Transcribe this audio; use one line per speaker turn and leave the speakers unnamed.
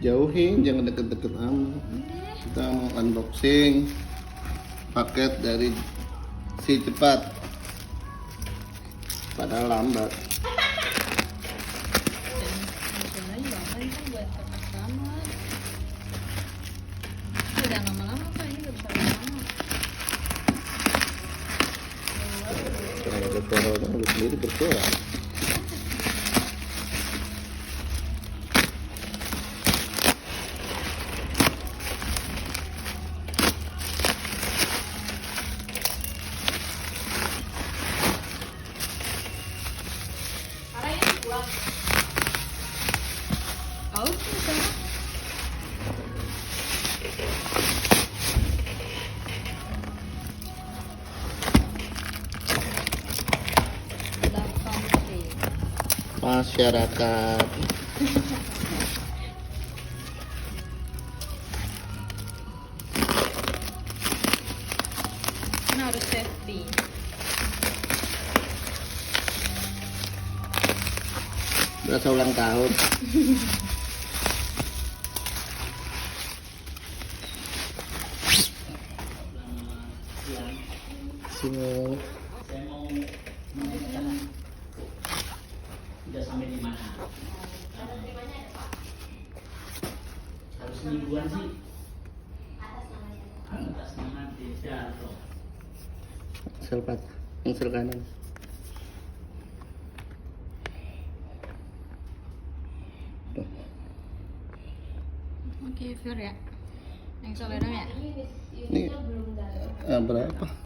Jauhin, jangan deket-deket amat. Kita mau unboxing paket dari Si Cepat. Padahal lambat.
Sebenarnya bahan kan buat kotak kamar. Udah lama-lama Pak, ini udah bisa lama.
Kalau ada corona, lu sendiri berkurang.
Oh, bisa.
Masyarakat.
Kan harus safety.
Berasa ulang tahun. Sini.
Saya mau menanyakan udah sampai di mana? Harus mingguan sih. Atas nama Dedarto.
Selpat, unsur kanan. Tuh.
Oke, Fir ya. Yang soledong ya.
Ini berapa?